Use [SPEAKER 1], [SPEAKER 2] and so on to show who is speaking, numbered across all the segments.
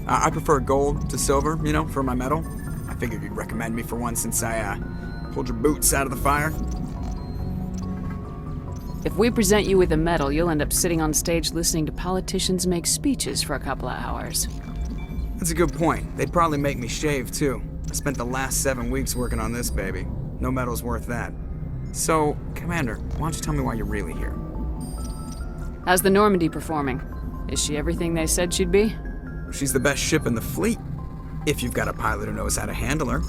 [SPEAKER 1] I prefer gold to silver, for my medal. I figured you'd recommend me for one since I pulled your boots out of the fire.
[SPEAKER 2] If we present you with a medal, you'll end up sitting on stage listening to politicians make speeches for a couple of hours.
[SPEAKER 1] That's a good point. They'd probably make me shave, too. I spent the last 7 weeks working on this baby. No medal's worth that. So, Commander, why don't you tell me why you're really here?
[SPEAKER 2] How's the Normandy performing? Is she everything they said she'd be?
[SPEAKER 1] She's the best ship in the fleet, if you've got a pilot who knows how to handle her.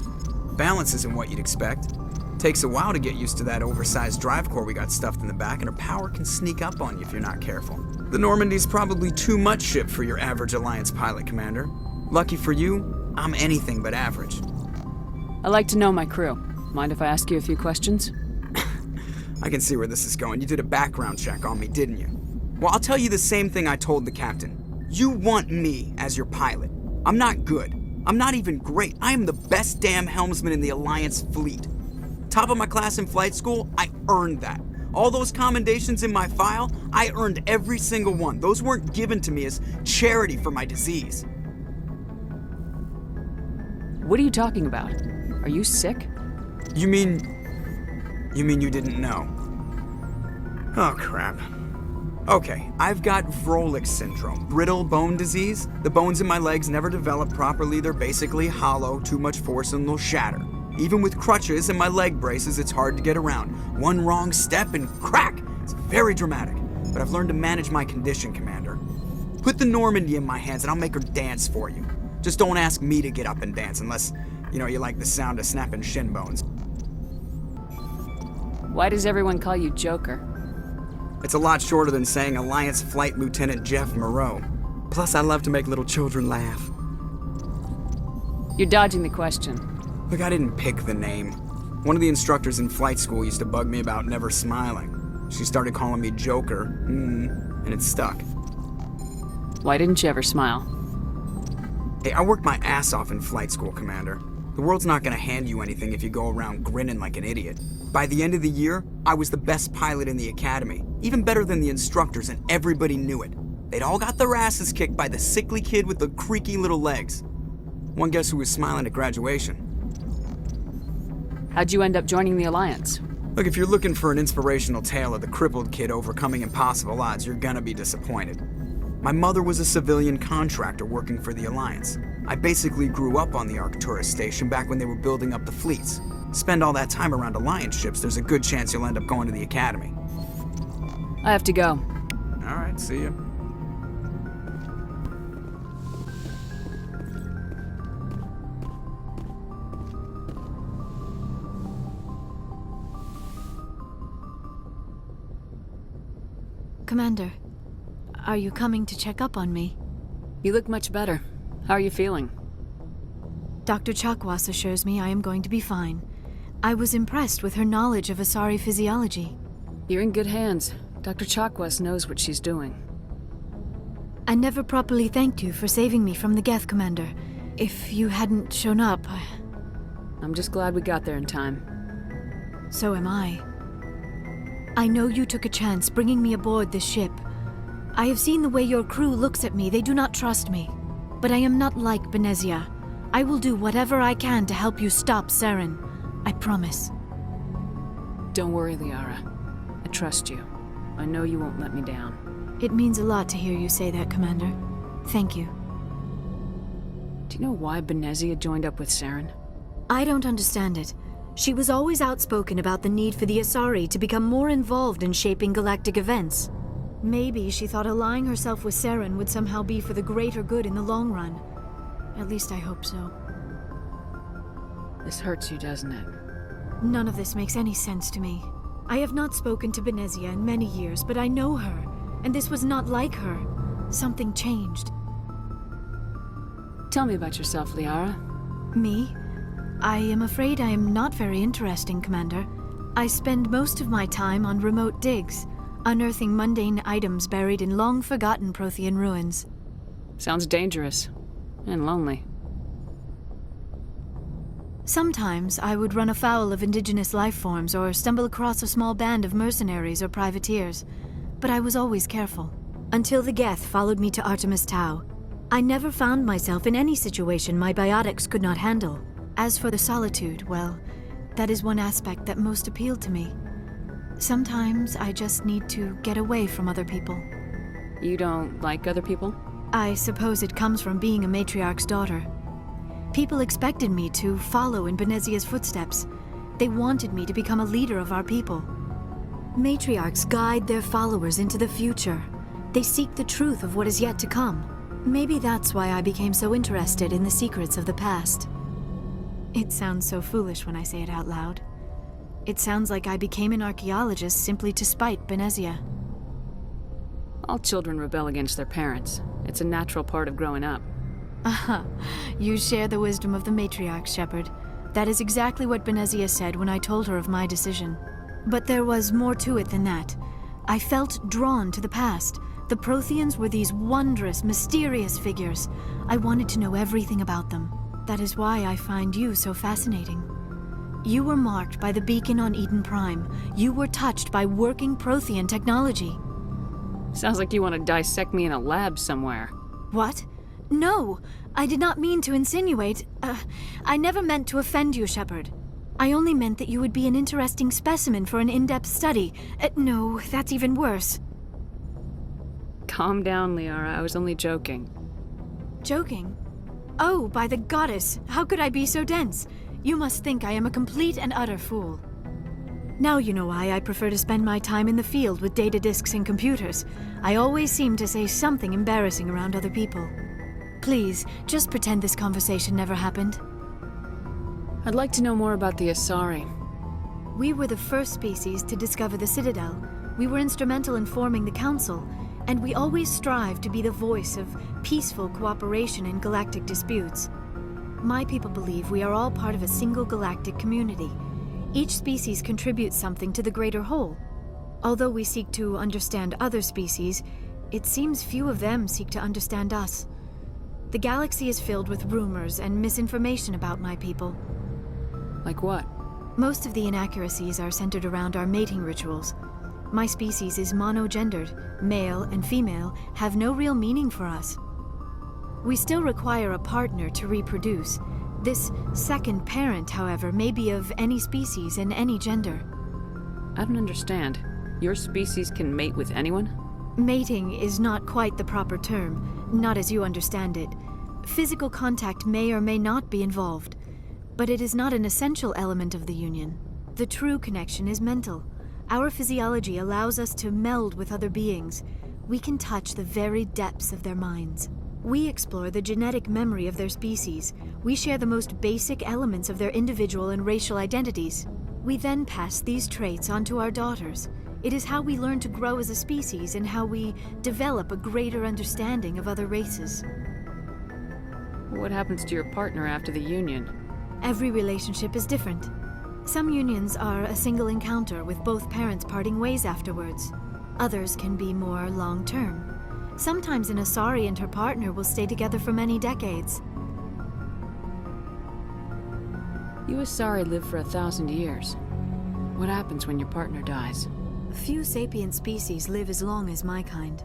[SPEAKER 1] Balance isn't what you'd expect. Takes a while to get used to that oversized drive core we got stuffed in the back, and her power can sneak up on you if you're not careful. The Normandy's probably too much ship for your average Alliance pilot, Commander. Lucky for you, I'm anything but average.
[SPEAKER 2] I like to know my crew. Mind if I ask you a few questions?
[SPEAKER 1] I can see where this is going. You did a background check on me, didn't you? Well, I'll tell you the same thing I told the captain. You want me as your pilot. I'm not good. I'm not even great. I am the best damn helmsman in the Alliance fleet. Top of my class in flight school, I earned that. All those commendations in my file, I earned every single one. Those weren't given to me as charity for my disease.
[SPEAKER 2] What are you talking about? Are you sick?
[SPEAKER 1] You mean you didn't know? Oh, crap. Okay, I've got Vrolik syndrome, brittle bone disease. The bones in my legs never develop properly. They're basically hollow, too much force and they'll shatter. Even with crutches and my leg braces, it's hard to get around. One wrong step and crack! It's very dramatic. But I've learned to manage my condition, Commander. Put the Normandy in my hands and I'll make her dance for you. Just don't ask me to get up and dance unless, you like the sound of snapping shin bones.
[SPEAKER 2] Why does everyone call you Joker?
[SPEAKER 1] It's a lot shorter than saying Alliance Flight Lieutenant Jeff Moreau. Plus, I love to make little children laugh.
[SPEAKER 2] You're dodging the question.
[SPEAKER 1] Look, I didn't pick the name. One of the instructors in flight school used to bug me about never smiling. She started calling me Joker, and it stuck.
[SPEAKER 2] Why didn't you ever smile?
[SPEAKER 1] Hey, I worked my ass off in flight school, Commander. The world's not gonna hand you anything if you go around grinning like an idiot. By the end of the year, I was the best pilot in the academy, even better than the instructors, and everybody knew it. They'd all got their asses kicked by the sickly kid with the creaky little legs. One guess who was smiling at graduation?
[SPEAKER 2] How'd you end up joining the Alliance?
[SPEAKER 1] Look, if you're looking for an inspirational tale of the crippled kid overcoming impossible odds, you're gonna be disappointed. My mother was a civilian contractor working for the Alliance. I basically grew up on the Arcturus station back when they were building up the fleets. Spend all that time around Alliance ships, there's a good chance you'll end up going to the Academy.
[SPEAKER 2] I have to go.
[SPEAKER 1] All right, see ya.
[SPEAKER 3] Commander, are you coming to check up on me?
[SPEAKER 2] You look much better. How are you feeling?
[SPEAKER 3] Dr. Chakwas assures me I am going to be fine. I was impressed with her knowledge of Asari physiology.
[SPEAKER 2] You're in good hands. Dr. Chakwas knows what she's doing.
[SPEAKER 3] I never properly thanked you for saving me from the Geth, Commander. If you hadn't shown up,
[SPEAKER 2] I'm just glad we got there in time.
[SPEAKER 3] So am I. I know you took a chance bringing me aboard this ship. I have seen the way your crew looks at me. They do not trust me. But I am not like Benezia. I will do whatever I can to help you stop Saren. I promise.
[SPEAKER 2] Don't worry, Liara. I trust you. I know you won't let me down.
[SPEAKER 3] It means a lot to hear you say that, Commander. Thank you.
[SPEAKER 2] Do you know why Benezia joined up with Saren?
[SPEAKER 3] I don't understand it. She was always outspoken about the need for the Asari to become more involved in shaping galactic events. Maybe she thought allying herself with Saren would somehow be for the greater good in the long run. At least I hope so.
[SPEAKER 2] This hurts you, doesn't it?
[SPEAKER 3] None of this makes any sense to me. I have not spoken to Benezia in many years, but I know her, and this was not like her. Something changed.
[SPEAKER 2] Tell me about yourself, Liara.
[SPEAKER 3] Me? I am afraid I am not very interesting, Commander. I spend most of my time on remote digs, unearthing mundane items buried in long-forgotten Prothean ruins.
[SPEAKER 2] Sounds dangerous. And lonely.
[SPEAKER 3] Sometimes I would run afoul of indigenous life forms or stumble across a small band of mercenaries or privateers, but I was always careful. Until the Geth followed me to Artemis Tau. I never found myself in any situation my biotics could not handle. As for the solitude, well, that is one aspect that most appealed to me. Sometimes I just need to get away from other people.
[SPEAKER 2] You don't like other people?
[SPEAKER 3] I suppose it comes from being a matriarch's daughter. People expected me to follow in Benezia's footsteps. They wanted me to become a leader of our people. Matriarchs guide their followers into the future. They seek the truth of what is yet to come. Maybe that's why I became so interested in the secrets of the past. It sounds so foolish when I say it out loud. It sounds like I became an archaeologist simply to spite Benezia.
[SPEAKER 2] All children rebel against their parents. It's a natural part of growing up.
[SPEAKER 3] Aha, you share the wisdom of the matriarch, Shepard. That is exactly what Benezia said when I told her of my decision. But there was more to it than that. I felt drawn to the past. The Protheans were these wondrous, mysterious figures. I wanted to know everything about them. That is why I find you so fascinating. You were marked by the beacon on Eden Prime. You were touched by working Prothean technology.
[SPEAKER 2] Sounds like you want to dissect me in a lab somewhere.
[SPEAKER 3] What? No, I did not mean to insinuate. I never meant to offend you, Shepard. I only meant that you would be an interesting specimen for an in-depth study. No, that's even worse.
[SPEAKER 2] Calm down, Liara. I was only joking.
[SPEAKER 3] Joking? Oh, by the goddess, how could I be so dense? You must think I am a complete and utter fool. Now you know why I prefer to spend my time in the field with data disks and computers. I always seem to say something embarrassing around other people. Please, just pretend this conversation never happened.
[SPEAKER 2] I'd like to know more about the Asari.
[SPEAKER 3] We were the first species to discover the Citadel. We were instrumental in forming the Council, and we always strive to be the voice of peaceful cooperation in galactic disputes. My people believe we are all part of a single galactic community. Each species contributes something to the greater whole. Although we seek to understand other species, it seems few of them seek to understand us. The galaxy is filled with rumors and misinformation about my people.
[SPEAKER 2] Like what?
[SPEAKER 3] Most of the inaccuracies are centered around our mating rituals. My species is monogendered. Male and female have no real meaning for us. We still require a partner to reproduce. This second parent, however, may be of any species and any gender.
[SPEAKER 2] I don't understand. Your species can mate with anyone?
[SPEAKER 3] Mating is not quite the proper term, not as you understand it. Physical contact may or may not be involved, but it is not an essential element of the union. The true connection is mental. Our physiology allows us to meld with other beings. We can touch the very depths of their minds. We explore the genetic memory of their species. We share the most basic elements of their individual and racial identities. We then pass these traits on to our daughters. It is how we learn to grow as a species and how we develop a greater understanding of other races.
[SPEAKER 2] What happens to your partner after the union?
[SPEAKER 3] Every relationship is different. Some unions are a single encounter with both parents parting ways afterwards. Others can be more long-term. Sometimes an Asari and her partner will stay together for many decades.
[SPEAKER 2] You Asari live for 1,000 years. What happens when your partner dies?
[SPEAKER 3] Few sapient species live as long as my kind.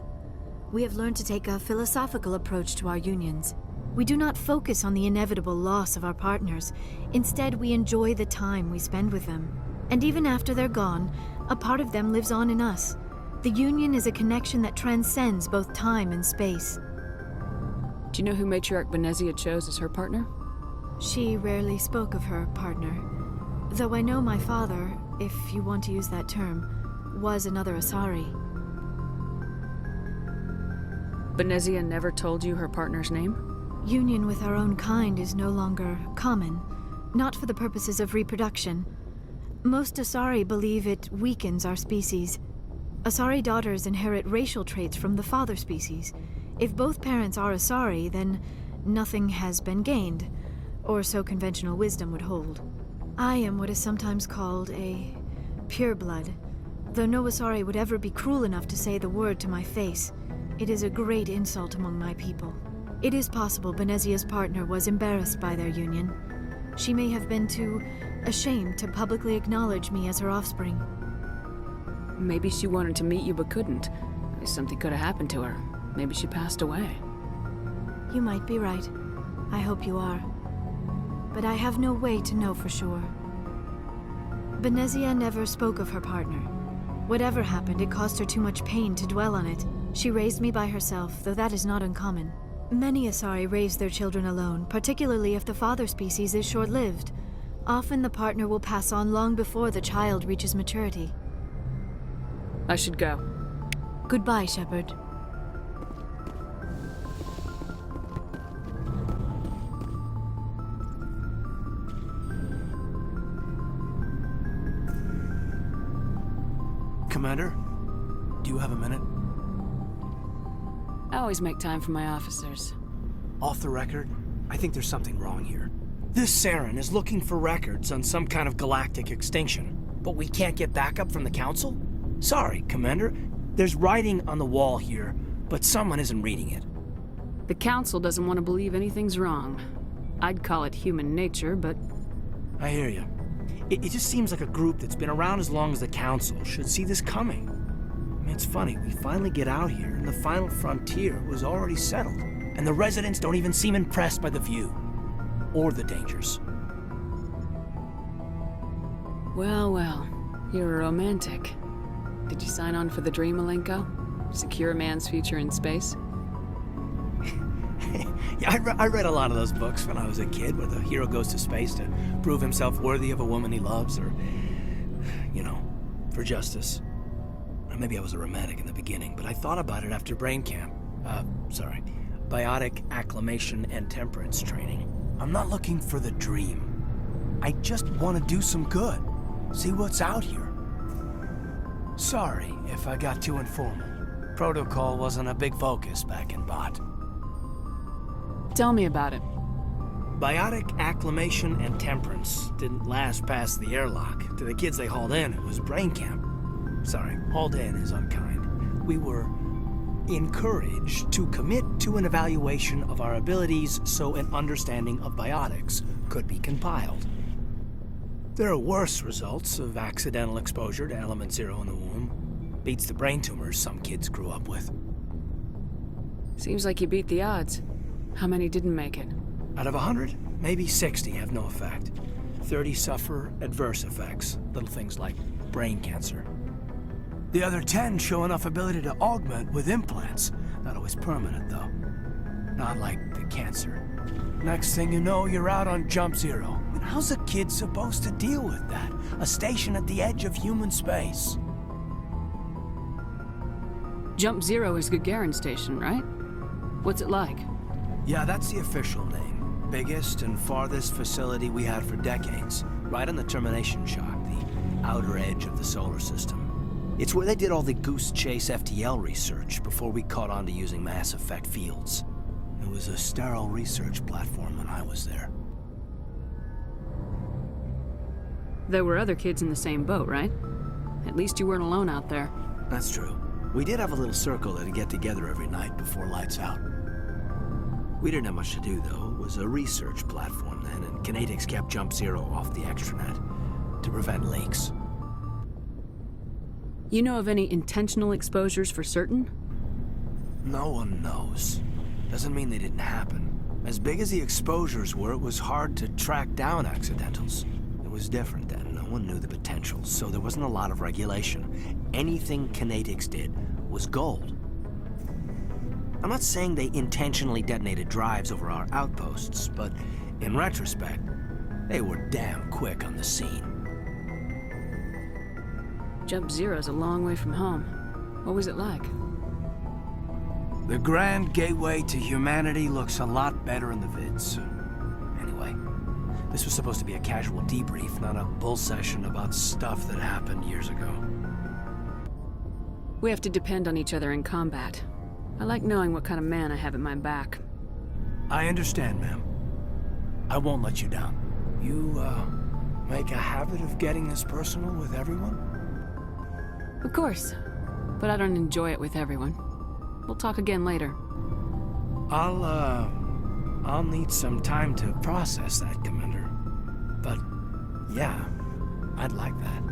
[SPEAKER 3] We have learned to take a philosophical approach to our unions. We do not focus on the inevitable loss of our partners. Instead, we enjoy the time we spend with them. And even after they're gone, a part of them lives on in us. The union is a connection that transcends both time and space.
[SPEAKER 2] Do you know who Matriarch Benezia chose as her partner?
[SPEAKER 3] She rarely spoke of her partner. Though I know my father, if you want to use that term, was another Asari.
[SPEAKER 2] Benezia never told you her partner's name?
[SPEAKER 3] Union with our own kind is no longer common, not for the purposes of reproduction. Most Asari believe it weakens our species. Asari daughters inherit racial traits from the father species. If both parents are Asari, then nothing has been gained, or so conventional wisdom would hold. I am what is sometimes called a pureblood, though no Asari would ever be cruel enough to say the word to my face. It is a great insult among my people. It is possible Benezia's partner was embarrassed by their union. She may have been too ashamed to publicly acknowledge me as her offspring.
[SPEAKER 2] Maybe she wanted to meet you but couldn't. Something could have happened to her. Maybe she passed away.
[SPEAKER 3] You might be right. I hope you are. But I have no way to know for sure. Benezia never spoke of her partner. Whatever happened, it caused her too much pain to dwell on it. She raised me by herself, though that is not uncommon. Many Asari raise their children alone, particularly if the father species is short-lived. Often the partner will pass on long before the child reaches maturity.
[SPEAKER 2] I should go.
[SPEAKER 3] Goodbye, Shepard.
[SPEAKER 4] Commander, do you have a minute?
[SPEAKER 2] I always make time for my officers.
[SPEAKER 4] Off the record, I think there's something wrong here. This Saren is looking for records on some kind of galactic extinction, but we can't get backup from the Council? Sorry, Commander. There's writing on the wall here, but someone isn't reading it.
[SPEAKER 2] The Council doesn't want to believe anything's wrong. I'd call it human nature, but
[SPEAKER 4] I hear you. It just seems like a group that's been around as long as the Council should see this coming. I mean, it's funny, we finally get out here, and the final frontier was already settled. And the residents don't even seem impressed by the view. Or the dangers.
[SPEAKER 2] well, well. You're a romantic. Did you sign on for the dream, Malenko? Secure a man's future in space?
[SPEAKER 4] Yeah, I read a lot of those books when I was a kid, where the hero goes to space to prove himself worthy of a woman he loves, or, you know, for justice. Or maybe I was a romantic in the beginning, but I thought about it after brain camp. Biotic acclimation and temperance training. I'm not looking for the dream. I just want to do some good. See what's out here. Sorry if I got too informal. Protocol wasn't a big focus back in Bot.
[SPEAKER 2] Tell me about it.
[SPEAKER 4] Biotic acclimation and temperance didn't last past the airlock. To the kids they hauled in, it was brain camp. Sorry, hauled in is unkind. We were encouraged to commit to an evaluation of our abilities so an understanding of biotics could be compiled. There are worse results of accidental exposure to Element Zero in the womb. Beats the brain tumors some kids grew up with.
[SPEAKER 2] Seems like you beat the odds. How many didn't make it?
[SPEAKER 4] Out of 100, maybe 60 have no effect. 30 suffer adverse effects, little things like brain cancer. The other 10 show enough ability to augment with implants. Not always permanent, though. Not like the cancer. Next thing you know, you're out on Jump Zero. And how's a kid supposed to deal with that? A station at the edge of human space.
[SPEAKER 2] Jump Zero is Gagarin Station, right? What's it like?
[SPEAKER 4] Yeah, that's the official name. Biggest and farthest facility we had for decades. Right on the termination shock, the outer edge of the solar system. It's where they did all the Goose Chase FTL research before we caught on to using mass effect fields. It was a sterile research platform when I was there.
[SPEAKER 2] There were other kids in the same boat, right? At least you weren't alone out there.
[SPEAKER 4] That's true. We did have a little circle that'd get together every night before lights out. We didn't have much to do, though. It was a research platform then, and Kinetics kept Jump Zero off the extranet to prevent leaks.
[SPEAKER 2] You know of any intentional exposures for certain?
[SPEAKER 4] No one knows. Doesn't mean they didn't happen. As big as the exposures were, it was hard to track down accidentals. It was different then. No one knew the potential, so there wasn't a lot of regulation. Anything Kinetics did was gold. I'm not saying they intentionally detonated drives over our outposts, but in retrospect, they were damn quick on the scene.
[SPEAKER 2] Jump Zero's a long way from home. What was it like?
[SPEAKER 4] The grand gateway to humanity looks a lot better in the vids. Anyway, this was supposed to be a casual debrief, not a bull session about stuff that happened years ago.
[SPEAKER 2] We have to depend on each other in combat. I like knowing what kind of man I have at my back.
[SPEAKER 4] I understand, ma'am. I won't let you down. You, make a habit of getting this personal with everyone?
[SPEAKER 2] Of course, but I don't enjoy it with everyone. We'll talk again later.
[SPEAKER 4] I'll need some time to process that, Commander. But, yeah, I'd like that.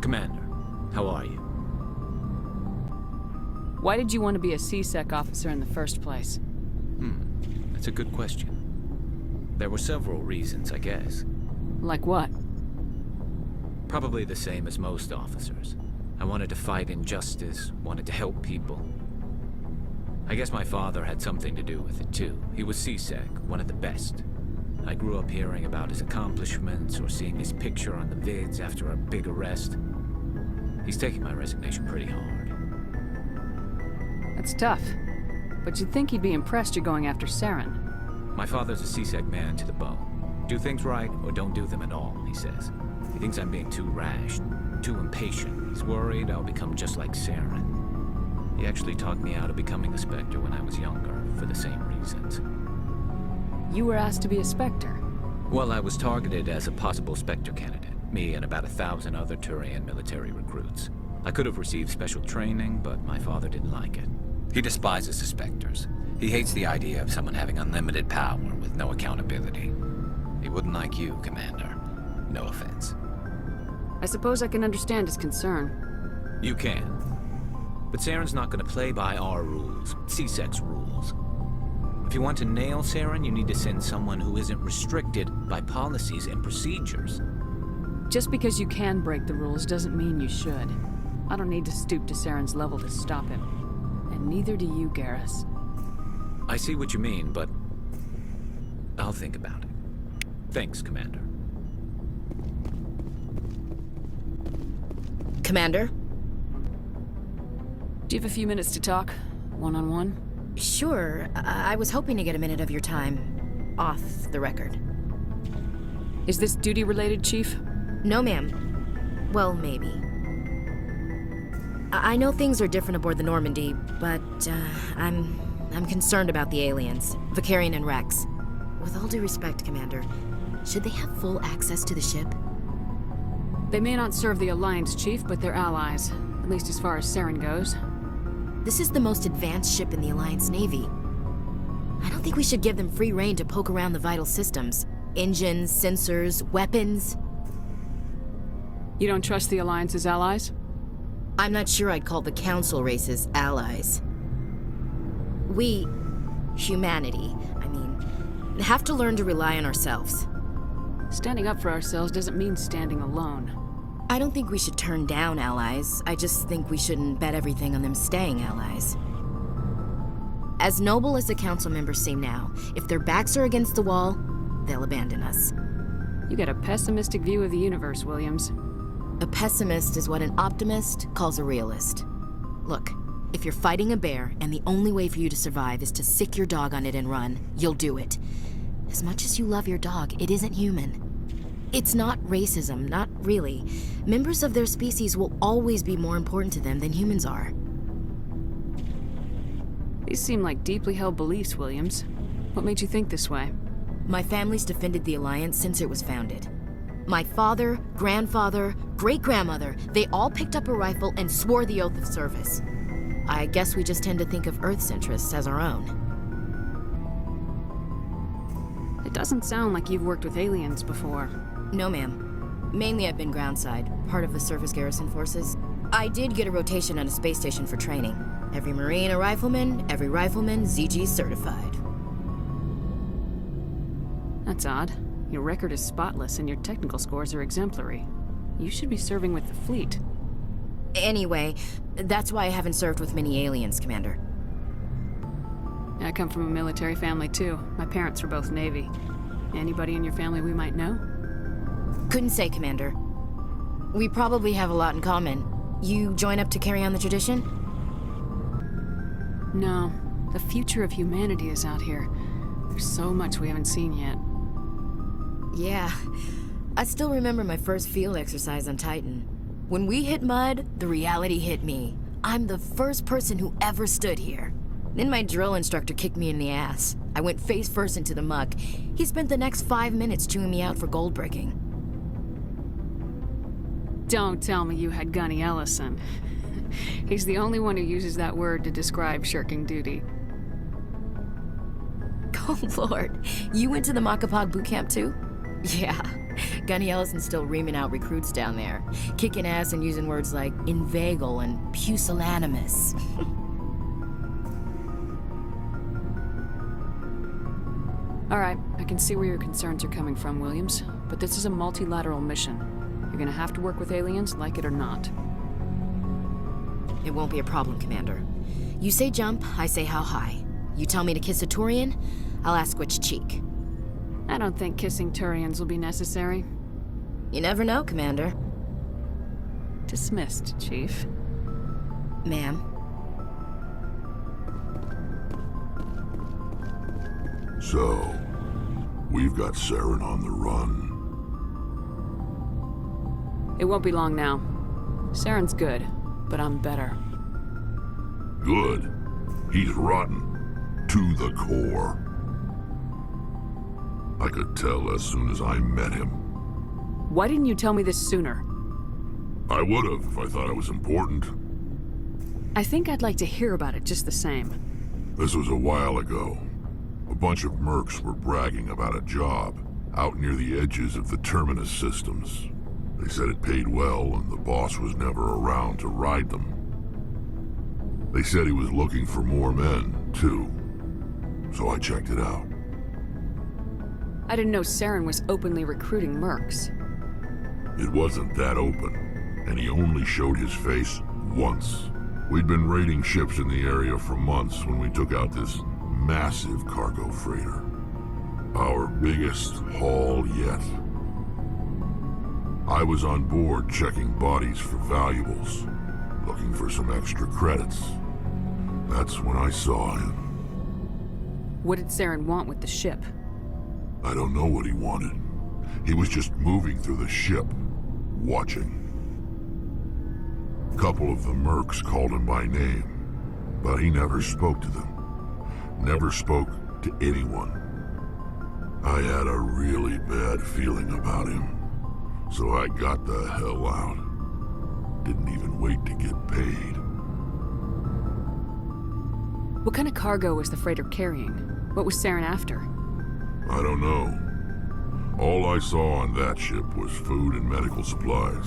[SPEAKER 5] Commander, how are you?
[SPEAKER 2] Why did you want to be a C-Sec officer in the first place?
[SPEAKER 5] That's a good question. There were several reasons, I guess.
[SPEAKER 2] Like what?
[SPEAKER 5] Probably the same as most officers. I wanted to fight injustice, wanted to help people. I guess my father had something to do with it too. He was C-Sec, one of the best. I grew up hearing about his accomplishments or seeing his picture on the vids after a big arrest. He's taking my resignation pretty hard.
[SPEAKER 2] That's tough. But you'd think he'd be impressed you're going after Saren.
[SPEAKER 5] My father's a C-Sec man to the bone. Do things right or don't do them at all, he says. He thinks I'm being too rash, too impatient. He's worried I'll become just like Saren. He actually talked me out of becoming a Spectre when I was younger, for the same reasons.
[SPEAKER 2] You were asked to be a Spectre.
[SPEAKER 5] Well, I was targeted as a possible Spectre candidate. Me and about 1,000 other Turian military recruits. I could have received special training, but my father didn't like it. He despises the Spectres. He hates the idea of someone having unlimited power with no accountability. He wouldn't like you, Commander. No offense.
[SPEAKER 2] I suppose I can understand his concern.
[SPEAKER 5] You can. But Saren's not going to play by our rules, C-Sec's rules. If you want to nail Saren, you need to send someone who isn't restricted by policies and procedures.
[SPEAKER 2] Just because you can break the rules doesn't mean you should. I don't need to stoop to Saren's level to stop him. And neither do you, Garrus.
[SPEAKER 5] I see what you mean, but I'll think about it. Thanks, Commander.
[SPEAKER 6] Commander?
[SPEAKER 2] Do you have a few minutes to talk? One-on-one?
[SPEAKER 6] Sure. I was hoping to get a minute of your time off the record.
[SPEAKER 2] Is this duty-related, Chief?
[SPEAKER 6] No, ma'am. Well, maybe. I know things are different aboard the Normandy, but I'm concerned about the aliens, Vakarian and Rex. With all due respect, Commander, should they have full access to the ship?
[SPEAKER 2] They may not serve the Alliance, Chief, but they're allies. At least as far as Saren goes.
[SPEAKER 6] This is the most advanced ship in the Alliance Navy. I don't think we should give them free rein to poke around the vital systems. Engines, sensors, weapons.
[SPEAKER 2] You don't trust the Alliance's allies?
[SPEAKER 6] I'm not sure I'd call the Council races allies. We, humanity, have to learn to rely on ourselves.
[SPEAKER 2] Standing up for ourselves doesn't mean standing alone.
[SPEAKER 6] I don't think we should turn down allies. I just think we shouldn't bet everything on them staying allies. As noble as the Council members seem now, if their backs are against the wall, they'll abandon us.
[SPEAKER 2] You got a pessimistic view of the universe, Williams.
[SPEAKER 6] A pessimist is what an optimist calls a realist. Look, if you're fighting a bear and the only way for you to survive is to sick your dog on it and run, you'll do it. As much as you love your dog, it isn't human. It's not racism, not really. Members of their species will always be more important to them than humans are.
[SPEAKER 2] These seem like deeply held beliefs, Williams. What made you think this way?
[SPEAKER 6] My family's defended the Alliance since it was founded. My father, grandfather, great-grandmother, they all picked up a rifle and swore the oath of service. I guess we just tend to think of Earth's interests as our own.
[SPEAKER 2] It doesn't sound like you've worked with aliens before.
[SPEAKER 6] No, ma'am. Mainly I've been groundside, part of the surface garrison forces. I did get a rotation on a space station for training. Every Marine a rifleman, every rifleman ZG certified.
[SPEAKER 2] That's odd. Your record is spotless and your technical scores are exemplary. You should be serving with the fleet.
[SPEAKER 6] Anyway, that's why I haven't served with many aliens, Commander.
[SPEAKER 2] I come from a military family too. My parents were both Navy. Anybody in your family we might know?
[SPEAKER 6] Couldn't say, Commander. We probably have a lot in common. You join up to carry on the tradition?
[SPEAKER 2] No. The future of humanity is out here. There's so much we haven't seen yet.
[SPEAKER 6] Yeah. I still remember my first field exercise on Titan. When we hit mud, the reality hit me. I'm the first person who ever stood here. Then my drill instructor kicked me in the ass. I went face first into the muck. He spent the next 5 minutes chewing me out for gold bricking.
[SPEAKER 2] Don't tell me you had Gunny Ellison. He's the only one who uses that word to describe shirking duty.
[SPEAKER 6] Oh, Lord. You went to the Makapog boot camp, too? Yeah. Gunny Ellison's still reaming out recruits down there. Kicking ass and using words like inveigle and pusillanimous.
[SPEAKER 2] Alright, I can see where your concerns are coming from, Williams. But this is a multilateral mission. You're gonna have to work with aliens, like it or not.
[SPEAKER 6] It won't be a problem, Commander. You say jump, I say how high. You tell me to kiss a Turian, I'll ask which cheek.
[SPEAKER 2] I don't think kissing Turians will be necessary.
[SPEAKER 6] You never know, Commander.
[SPEAKER 2] Dismissed, Chief.
[SPEAKER 6] Ma'am.
[SPEAKER 7] So, we've got Saren on the run.
[SPEAKER 2] It won't be long now. Saren's good, but I'm better.
[SPEAKER 7] Good. He's rotten. To the core. I could tell as soon as I met him.
[SPEAKER 2] Why didn't you tell me this sooner?
[SPEAKER 7] I would've if I thought it was important.
[SPEAKER 2] I think I'd like to hear about it just the same.
[SPEAKER 7] This was a while ago. A bunch of mercs were bragging about a job out near the edges of the Terminus systems. They said it paid well and the boss was never around to ride them. They said he was looking for more men, too. So I checked it out.
[SPEAKER 2] I didn't know Saren was openly recruiting mercs.
[SPEAKER 7] It wasn't that open, and he only showed his face once. We'd been raiding ships in the area for months when we took out this massive cargo freighter. Our biggest haul yet. I was on board checking bodies for valuables, looking for some extra credits. That's when I saw him.
[SPEAKER 2] What did Saren want with the ship?
[SPEAKER 7] I don't know what he wanted. He was just moving through the ship, watching. A couple of the mercs called him by name, but he never spoke to them. Never spoke to anyone. I had a really bad feeling about him, so I got the hell out. Didn't even wait to get paid.
[SPEAKER 2] What kind of cargo was the freighter carrying? What was Saren after?
[SPEAKER 7] I don't know. All I saw on that ship was food and medical supplies.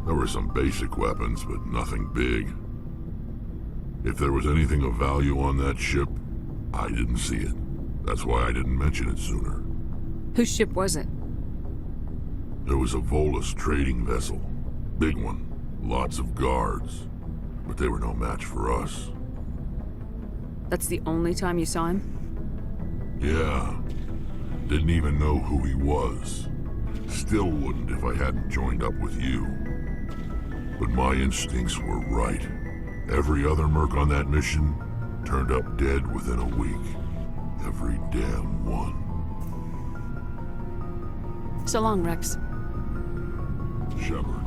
[SPEAKER 7] There were some basic weapons, but nothing big. If there was anything of value on that ship, I didn't see it. That's why I didn't mention it sooner.
[SPEAKER 2] Whose ship was it?
[SPEAKER 7] There was a Volus trading vessel. Big one. Lots of guards. But they were no match for us.
[SPEAKER 2] That's the only time you saw him?
[SPEAKER 7] Yeah. Didn't even know who he was. Still wouldn't if I hadn't joined up with you. But my instincts were right. Every other merc on that mission turned up dead within a week. Every damn one.
[SPEAKER 2] So long, Rex.
[SPEAKER 7] Shepard.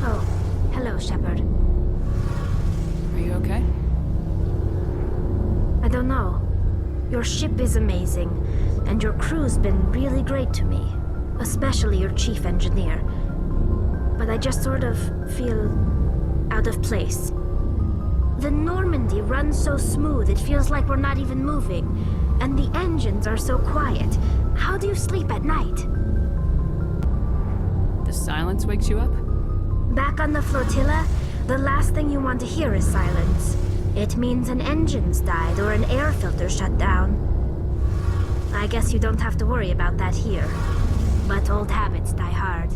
[SPEAKER 8] Oh, hello, Shepard.
[SPEAKER 2] Are you okay?
[SPEAKER 8] I don't know. Your ship is amazing, and your crew's been really great to me, especially your chief engineer. But I just sort of feel out of place. The Normandy runs so smooth it feels like we're not even moving, and the engines are so quiet. How do you sleep at night?
[SPEAKER 2] The silence wakes you up?
[SPEAKER 8] Back on the flotilla, the last thing you want to hear is silence. It means an engine's died or an air filter shut down. I guess you don't have to worry about that here. But old habits die hard.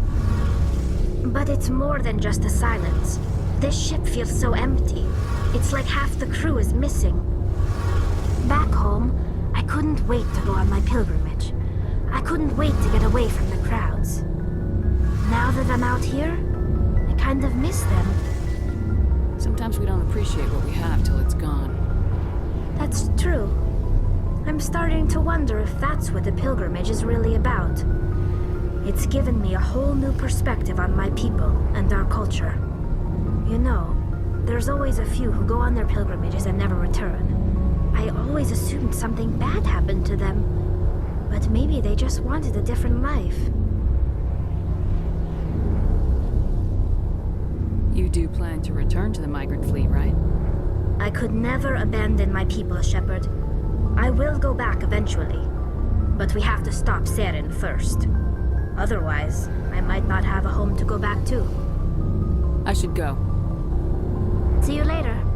[SPEAKER 8] But it's more than just the silence. This ship feels so empty. It's like half the crew is missing. Back home, I couldn't wait to go on my pilgrimage. I couldn't wait to get away from the crowds. Now that I'm out here, I kind of miss them.
[SPEAKER 2] Sometimes we don't appreciate what we have till it's gone.
[SPEAKER 8] That's true. I'm starting to wonder if that's what the pilgrimage is really about. It's given me a whole new perspective on my people and our culture. You know, there's always a few who go on their pilgrimages and never return. I always assumed something bad happened to them. But maybe they just wanted a different life.
[SPEAKER 2] You do plan to return to the migrant fleet, right?
[SPEAKER 8] I could never abandon my people, Shepard. I will go back eventually. But we have to stop Saren first. Otherwise, I might not have a home to go back to.
[SPEAKER 2] I should go.
[SPEAKER 8] See you later.